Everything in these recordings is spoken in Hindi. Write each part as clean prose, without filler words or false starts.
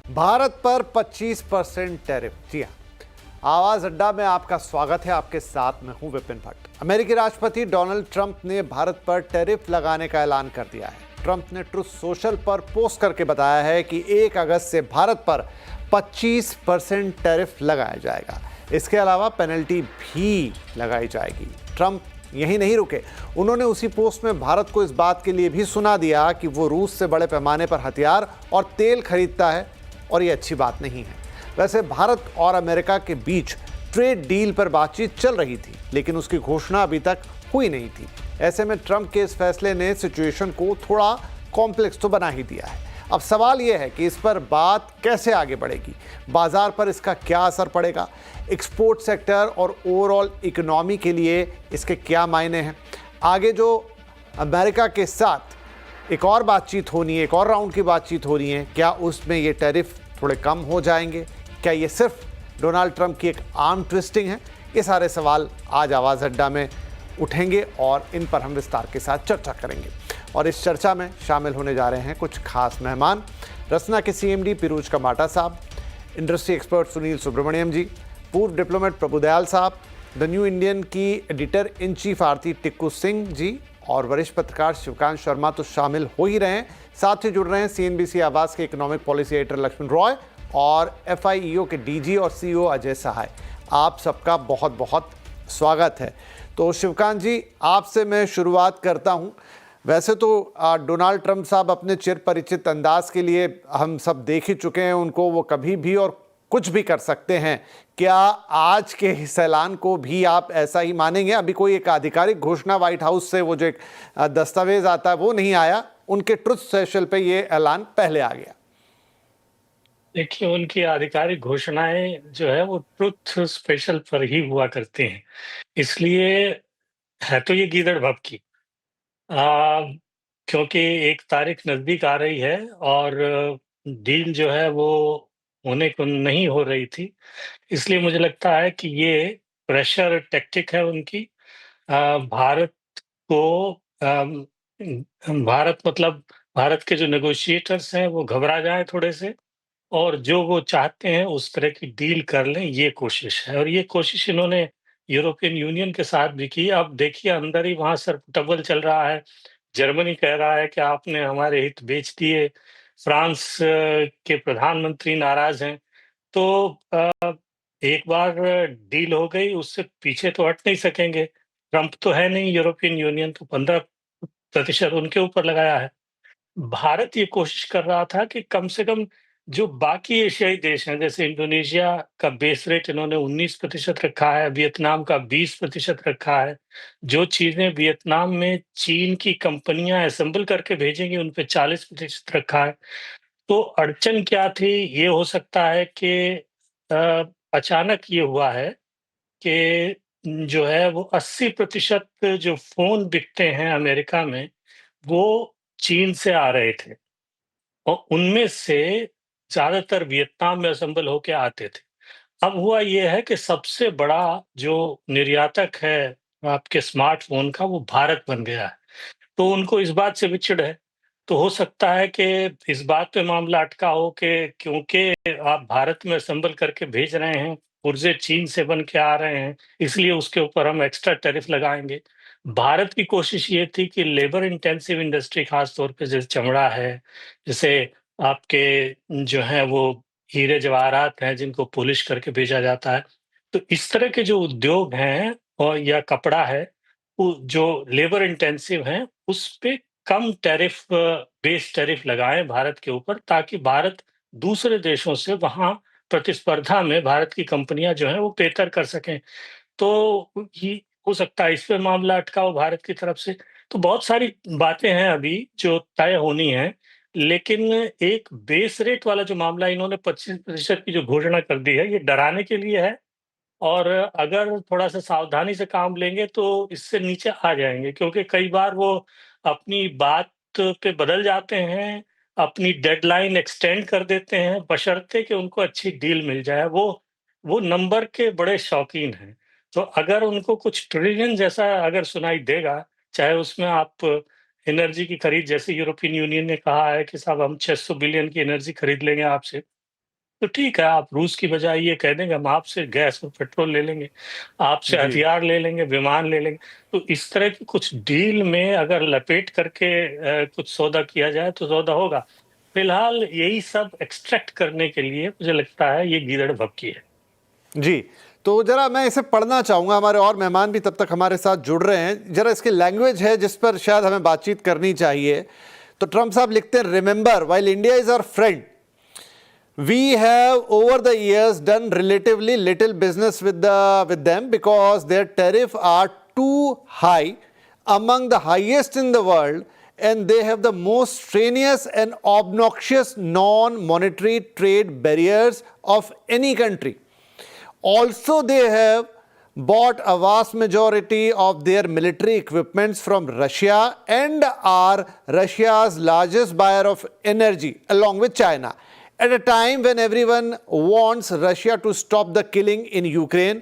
भारत पर 25% टैरिफ। जी हाँ, आवाज अड्डा में आपका स्वागत है। आपके साथ मैं हूं विपिन भट्ट। अमेरिकी राष्ट्रपति डोनाल्ड ट्रंप ने भारत पर टैरिफ लगाने का ऐलान कर दिया है। ट्रंप ने ट्रुथ सोशल पर पोस्ट करके बताया है कि 1 अगस्त से भारत पर 25% टैरिफ लगाया जाएगा। इसके अलावा पेनल्टी भी लगाई जाएगी। ट्रंप यही नहीं रुके, उन्होंने उसी पोस्ट में भारत को इस बात के लिए भी सुना दिया कि वो रूस से बड़े पैमाने पर हथियार और तेल खरीदता है और ये अच्छी बात नहीं है। वैसे भारत और अमेरिका के बीच ट्रेड डील पर बातचीत चल रही थी, लेकिन उसकी घोषणा अभी तक हुई नहीं थी। ऐसे में ट्रंप के इस फैसले ने सिचुएशन को थोड़ा कॉम्प्लेक्स तो बना ही दिया है। अब सवाल यह है कि इस पर बात कैसे आगे बढ़ेगी, बाजार पर इसका क्या असर पड़ेगा, एक्सपोर्ट सेक्टर और ओवरऑल इकोनॉमी के लिए इसके क्या मायने हैं। आगे जो अमेरिका के साथ एक और बातचीत होनी है, एक और राउंड की बातचीत हो रही है, क्या उसमें ये टैरिफ थोड़े कम हो जाएंगे? क्या ये सिर्फ डोनाल्ड ट्रंप की एक आर्म ट्विस्टिंग है? ये सारे सवाल आज आवाज़ अड्डा में उठेंगे और इन पर हम विस्तार के साथ चर्चा करेंगे। और इस चर्चा में शामिल होने जा रहे हैं कुछ खास मेहमान। रसना के सीएमडी पिरूज कमाटा साहब, इंडस्ट्री एक्सपर्ट सुनील सुब्रमण्यम जी, पूर्व डिप्लोमेट प्रभुदयाल साहब, द न्यू इंडियन की एडिटर इन चीफ आरती टिक्कू सिंह जी और वरिष्ठ पत्रकार शिवकांत शर्मा तो शामिल हो ही रहे हैं। साथ ही जुड़ रहे हैं सीएनबीसी आवाज के economic policy editor Laxman Roy और एफआईईओ के डीजी और सीईओ अजय सहाय। आप सबका बहुत बहुत स्वागत है। तो शिवकांत जी, आपसे मैं शुरुआत करता हूं। वैसे तो डोनाल्ड ट्रंप साहब अपने चिर परिचित अंदाज के लिए हम सब देख ही चुके हैं उनको, वो कभी भी और कुछ भी कर सकते हैं। क्या आज के इस ऐलान को भी आप ऐसा ही मानेंगे? अभी कोई एक आधिकारिक घोषणा व्हाइट हाउस से, वो जो एक दस्तावेज आता है वो नहीं आया, उनके ट्रुथ सोशल पे ये ऐलान पहले आ गया। देखिए, उनकी आधिकारिक घोषणाएं जो है वो ट्रुथ स्पेशल पर ही हुआ करती हैं। इसलिए है तो ये गीदड़ भभकी, आ, क्योंकि एक तारीख नजदीक आ रही है और डील जो है वो होने को नहीं हो रही थी। इसलिए मुझे लगता है कि ये प्रेशर टैक्टिक है उनकी। भारत को भारत मतलब भारत के जो नेगोशिएटर्स हैं वो घबरा जाए थोड़े से और जो वो चाहते हैं उस तरह की डील कर लें, ये कोशिश है। और ये कोशिश इन्होंने यूरोपियन यूनियन के साथ भी की। अब देखिए, अंदर ही वहाँ सरपुटबल चल रहा है। जर्मनी कह रहा है कि आपने हमारे हित बेच दिए। फ्रांस के प्रधानमंत्री नाराज हैं। तो एक बार डील हो गई, उससे पीछे तो हट नहीं सकेंगे। ट्रंप तो है नहीं, यूरोपियन यूनियन तो 15% उनके ऊपर लगाया है। भारत ये कोशिश कर रहा था कि कम से कम जो बाकी एशियाई देश हैं, जैसे इंडोनेशिया का बेस रेट इन्होंने 19% रखा है, वियतनाम का 20% रखा है। जो चीज़ें वियतनाम में चीन की कंपनियाँ असेंबल करके भेजेंगी, उन पे 40% रखा है। तो अड़चन क्या थी? ये हो सकता है कि अचानक ये हुआ है कि जो है वो 80% जो फ़ोन बिकते हैं अमेरिका में, वो चीन से आ रहे थे। और उनमें से ज़्यादातर वियतनाम में असेंबल होके आते थे। अब हुआ ये है कि सबसे बड़ा जो निर्यातक है आपके स्मार्टफ़ोन का, वो भारत बन गया है। तो उनको इस बात से भी चिढ़ है। तो हो सकता है कि इस बात पे मामला अटका हो कि क्योंकि आप भारत में असेंबल करके भेज रहे हैं, पुर्जे चीन से बन के आ रहे हैं, इसलिए उसके ऊपर हम एक्स्ट्रा टैरिफ लगाएँगे। भारत की कोशिश ये थी कि लेबर इंटेंसिव इंडस्ट्री, खास तौर पे जैसे चमड़ा है, जैसे आपके जो हैं वो हीरे जवाहरात हैं जिनको पॉलिश करके भेजा जाता है। तो इस तरह के जो उद्योग हैं और या कपड़ा है, वो जो लेबर इंटेंसिव हैं, उस पे कम टैरिफ बेस टैरिफ लगाएँ भारत के ऊपर, ताकि भारत दूसरे देशों से वहाँ प्रतिस्पर्धा में भारत की कंपनियाँ जो हैं वो बेहतर कर सकें। तो ये हो सकता है इस पे मामला अटका हो भारत की तरफ से। तो बहुत सारी बातें हैं अभी जो तय होनी हैं, लेकिन एक बेस रेट वाला जो मामला इन्होंने 25% की जो घोषणा कर दी है, ये डराने के लिए है। और अगर थोड़ा-सा सावधानी से काम लेंगे तो इससे नीचे आ जाएँगे, क्योंकि कई बार वो अपनी बात पे बदल जाते हैं, अपनी डेडलाइन एक्सटेंड कर देते हैं, बशर्ते कि उनको अच्छी डील मिल जाए। वो नंबर के बड़े शौकीन हैं। तो अगर उनको कुछ ट्रिलियन जैसा अगर सुनाई देगा, चाहे उसमें आप एनर्जी की खरीद, जैसे यूरोपियन यूनियन ने कहा है कि साहब हम 600 बिलियन की एनर्जी खरीद लेंगे आपसे। तो ठीक है, आप रूस की बजाय ये कह देंगे हम आपसे गैस और पेट्रोल ले लेंगे, आपसे जी। हथियार ले लेंगे, विमान ले लेंगे। तो इस तरह की कुछ डील में अगर लपेट करके कुछ सौदा किया जाए तो सौदा होगा। फिलहाल यही सब एक्सट्रैक्ट करने के लिए मुझे लगता है ये गीदड़ भभकी है। जी, तो जरा मैं इसे पढ़ना चाहूंगा, हमारे और मेहमान भी तब तक हमारे साथ जुड़ रहे हैं। जरा इसकी लैंग्वेज है जिस पर शायद हमें बातचीत करनी चाहिए। तो ट्रंप साहब लिखते हैं, remember while India is our friend, we have over the years done relatively little business with them because their tariffs are too high, among the highest in the world, and they have the most strenuous and obnoxious non-monetary trade barriers of any country. Also, they have bought a vast majority of their military equipments from Russia and are Russia's largest buyer of energy along with China. At a time when everyone wants Russia to stop the killing in Ukraine,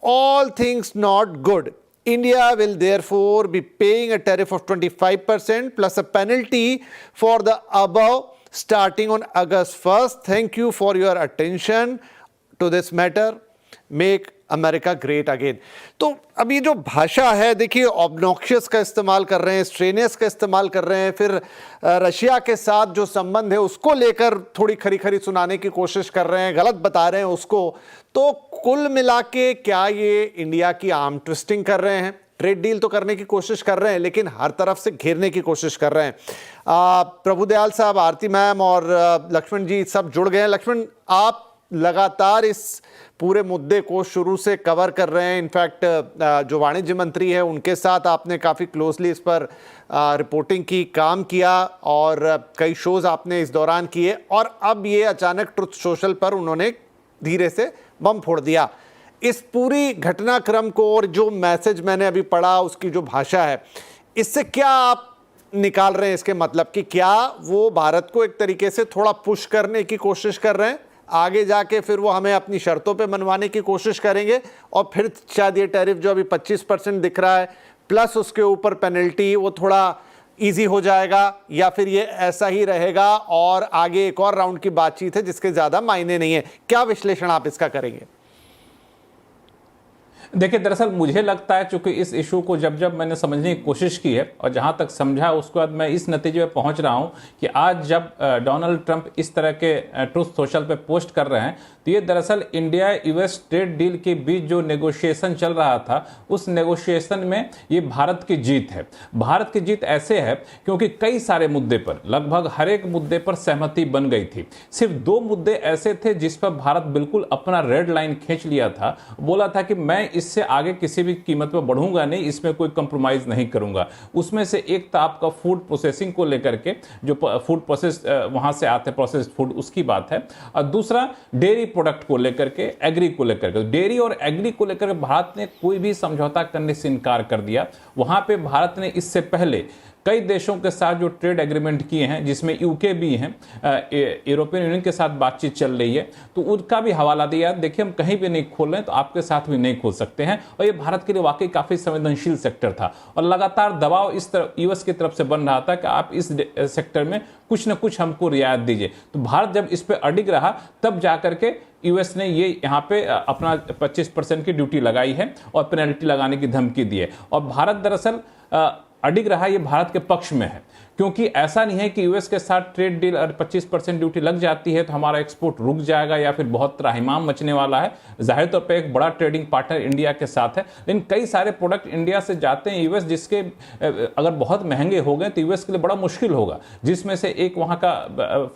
all things not good. India will therefore be paying a tariff of 25% plus a penalty for the above starting on August 1st. Thank you for your attention to this matter. Make America great again. तो अब ये जो भाषा है, देखिए, ऑब्नॉक्शियस का इस्तेमाल कर रहे हैं, स्ट्रेनियस का इस्तेमाल कर रहे हैं, फिर रशिया के साथ जो संबंध है उसको लेकर थोड़ी खरी खरी सुनाने की कोशिश कर रहे हैं, गलत बता रहे हैं उसको। तो कुल मिला के क्या ये इंडिया की आर्म ट्विस्टिंग कर रहे हैं? ट्रेड डील तो करने की कोशिश कर रहे हैं लेकिन हर तरफ से घेरने की कोशिश कर रहे हैं। प्रभुदयाल साहब, आरती मैम और लक्ष्मण जी सब जुड़ गए हैं। लक्ष्मण, आप लगातार इस पूरे मुद्दे को शुरू से कवर कर रहे हैं। इनफैक्ट जो वाणिज्य मंत्री है उनके साथ आपने काफ़ी क्लोजली इस पर रिपोर्टिंग की, काम किया और कई शोज़ आपने इस दौरान किए, और अब ये अचानक ट्रुथ सोशल पर उन्होंने धीरे से बम फोड़ दिया। इस पूरी घटनाक्रम को और जो मैसेज मैंने अभी पढ़ा, उसकी जो भाषा है, इससे क्या आप निकाल रहे हैं इसके मतलब कि क्या वो भारत को एक तरीके से थोड़ा पुश करने की कोशिश कर रहे हैं, आगे जाके फिर वो हमें अपनी शर्तों पे मनवाने की कोशिश करेंगे और फिर शायद ये टैरिफ जो अभी 25% दिख रहा है प्लस उसके ऊपर पेनल्टी, वो थोड़ा इजी हो जाएगा, या फिर ये ऐसा ही रहेगा और आगे एक और राउंड की बातचीत है जिसके ज़्यादा मायने नहीं है? क्या विश्लेषण आप इसका करेंगे? देखिए, दरअसल मुझे लगता है, चूंकि इस इशू को जब जब मैंने समझने की कोशिश की है और जहां तक समझा उसके बाद मैं इस नतीजे पे पहुंच रहा हूं कि आज जब डोनाल्ड ट्रंप इस तरह के ट्रुथ सोशल पे पोस्ट कर रहे हैं तो ये दरअसल इंडिया यूएस ट्रेड डील के बीच जो नेगोशिएशन चल रहा था उस नेगोशिएशन में ये भारत की जीत है। भारत की जीत ऐसे है क्योंकि कई सारे मुद्दे पर, लगभग हर एक मुद्दे पर सहमति बन गई थी। सिर्फ 2 मुद्दे ऐसे थे जिस पर भारत बिल्कुल अपना रेड लाइन खींच लिया था, बोला था कि मैं इससे आगे किसी भी कीमत पर बढ़ूंगा नहीं, इसमें कोई कंप्रोमाइज नहीं करूंगा। उसमें से एक था आपका फूड प्रोसेसिंग को लेकर के, जो फूड प्रोसेस वहां से आते प्रोसेस्ड फूड, उसकी बात है। और दूसरा डेयरी प्रोडक्ट को लेकर के, एग्री को लेकर के। डेयरी और एग्री को लेकर भारत ने कोई भी समझौता करने से इनकार कर दिया। वहां पे भारत ने इससे पहले कई देशों के साथ जो ट्रेड एग्रीमेंट किए हैं, जिसमें यूके भी हैं, यूरोपियन यूनियन के साथ बातचीत चल रही है, तो उनका भी हवाला दिया। देखिए, हम कहीं भी नहीं खोल रहे हैं तो आपके साथ भी नहीं खोल सकते हैं। और ये भारत के लिए वाकई काफी संवेदनशील सेक्टर था और लगातार दबाव इस तरफ यूएस की तरफ से बन रहा था कि आप इस सेक्टर में कुछ न कुछ हमको रियायत दीजिए। तो भारत जब इस पर अडिग रहा तब जाकर के यूएस ने ये यहाँ पे अपना 25% की ड्यूटी लगाई है और पेनल्टी लगाने की धमकी दी है। और भारत दरअसल अडिग रहा, ये भारत के पक्ष में है, क्योंकि ऐसा नहीं है कि यूएस के साथ ट्रेड डील और 25% ड्यूटी लग जाती है तो हमारा एक्सपोर्ट रुक जाएगा या फिर बहुत त्राहिमाम मचने वाला है। जाहिर तौर पे एक बड़ा ट्रेडिंग पार्टनर इंडिया के साथ है, लेकिन कई सारे प्रोडक्ट इंडिया से जाते हैं यूएस, जिसके अगर बहुत महंगे हो गए तो यूएस के लिए बड़ा मुश्किल होगा। जिसमें से एक वहाँ का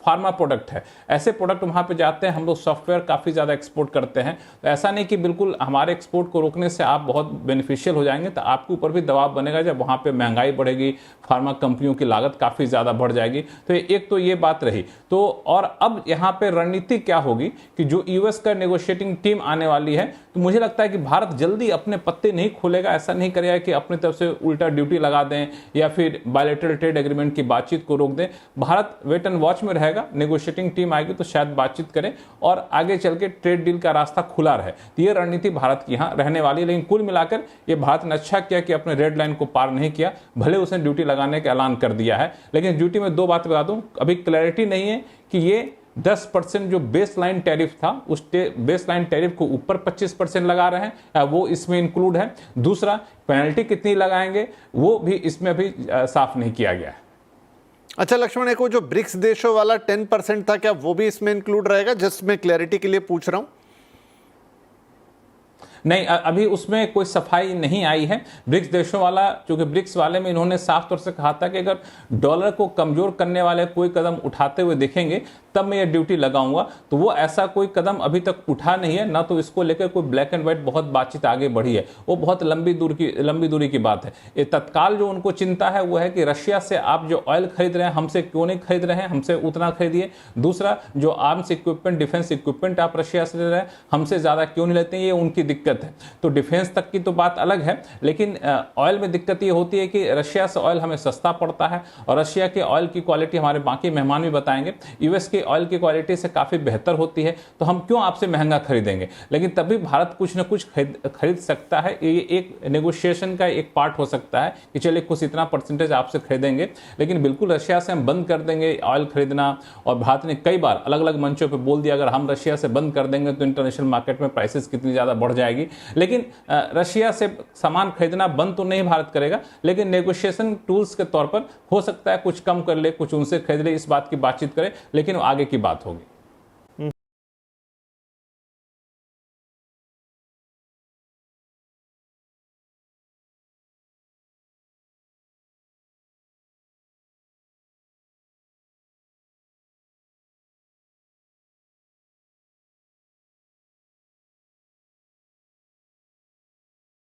फार्मा प्रोडक्ट है। ऐसे प्रोडक्ट वहाँ पर जाते हैं। हम लोग सॉफ्टवेयर काफ़ी ज़्यादा एक्सपोर्ट करते हैं, तो ऐसा नहीं कि बिल्कुल हमारे एक्सपोर्ट को रोकने से आप बहुत बेनिफिशियल हो जाएंगे, तो आपके ऊपर भी दबाव बनेगा। जब वहाँ पर महंगाई बढ़ेगी, फार्मा कंपनियों की लागत काफी ज्यादा बढ़ जाएगी। तो एक तो ये बात रही। तो और अब यहां पे रणनीति क्या होगी कि जो यूएस का नेगोशिएटिंग टीम आने वाली है, तो मुझे लगता है कि भारत जल्दी अपने पत्ते नहीं खोलेगा। ऐसा नहीं करेगा कि अपनी तरफ से उल्टा ड्यूटी लगा दें या फिर बायलैटरल ट्रेड एग्रीमेंट की बातचीत को रोक दें। भारत वेट एंड वॉच में रहेगा। नेगोशिएटिंग टीम आएगी तो शायद बातचीत करें और आगे चल के ट्रेड डील का रास्ता खुला रहे। तो ये रणनीति भारत की यहां रहने वाली है। लेकिन कुल मिलाकर ये भारत ने अच्छा किया कि अपने रेड लाइन को पार नहीं किया। भले उसने ड्यूटी लगाने का ऐलान कर दिया है, लेकिन ड्यूटी में 2 बात बता दूं, अभी क्लैरिटी नहीं है कि ये 10% जो बेस लाइन टैरिफ था उस बेस लाइन टैरिफ को ऊपर 25% लगा रहे हैं, वो इसमें इंक्लूड है। दूसरा, पेनल्टी कितनी लगाएंगे वो भी इसमें अभी साफ नहीं किया गया है। अच्छा लक्ष्मण, एक वो जो ब्रिक्स देशों वाला 10% था, क्या वो भी इसमें इंक्लूड रहेगा? जस्ट मैं क्लैरिटी के लिए पूछ रहा हूं। नहीं, अभी उसमें कोई सफाई नहीं आई है। ब्रिक्स देशों वाला, क्योंकि ब्रिक्स वाले में इन्होंने साफ तौर से कहा था कि अगर डॉलर को कमजोर करने वाले कोई कदम उठाते हुए देखेंगे तब मैं ये ड्यूटी लगाऊंगा। तो वो ऐसा कोई कदम अभी तक उठा नहीं है, ना तो इसको लेकर कोई ब्लैक एंड व्हाइट बहुत बातचीत आगे बढ़ी है। वो बहुत लंबी दूरी की बात है। ये तत्काल जो उनको चिंता है वो है कि रशिया से आप जो ऑयल खरीद रहे हैं हमसे क्यों नहीं खरीद रहे हैं, हमसे उतना खरीदिए। दूसरा, जो आर्म्स इक्विपमेंट, डिफेंस इक्विपमेंट आप रशिया से ले रहे हैं हमसे ज्यादा क्यों नहीं लेते हैं, ये उनकी दिक्कत है। तो डिफेंस तक की तो बात अलग है, लेकिन ऑयल में दिक्कत ये होती है कि रशिया से ऑयल हमें सस्ता पड़ता है और रशिया के ऑयल की क्वालिटी हमारे बाकी मेहमान भी बताएंगे यूएस के ऑयल की क्वालिटी से काफी बेहतर होती है। तो हम क्यों आपसे महंगा खरीदेंगे? लेकिन तभी भारत कुछ ना कुछ खरीद सकता है। ये एक नेगोशिएशन का एक पार्ट हो सकता है कि चलिए कुछ इतना परसेंटेज आपसे खरीदेंगे, लेकिन बिल्कुल रशिया से हम बंद कर देंगे ऑयल खरीदना। और भारत ने कई बार अलग अलग मंचों पर बोल दिया अगर हम रशिया से बंद कर देंगे तो इंटरनेशनल मार्केट में प्राइसेस कितनी ज्यादा बढ़ जाएगी। लेकिन रशिया से सामान खरीदना बंद तो नहीं भारत करेगा, लेकिन नेगोशिएशन टूल्स के तौर पर हो सकता है कुछ कम कर ले, कुछ उनसे खरीद ले, इस बात की बातचीत करे, लेकिन आगे की बात होगी।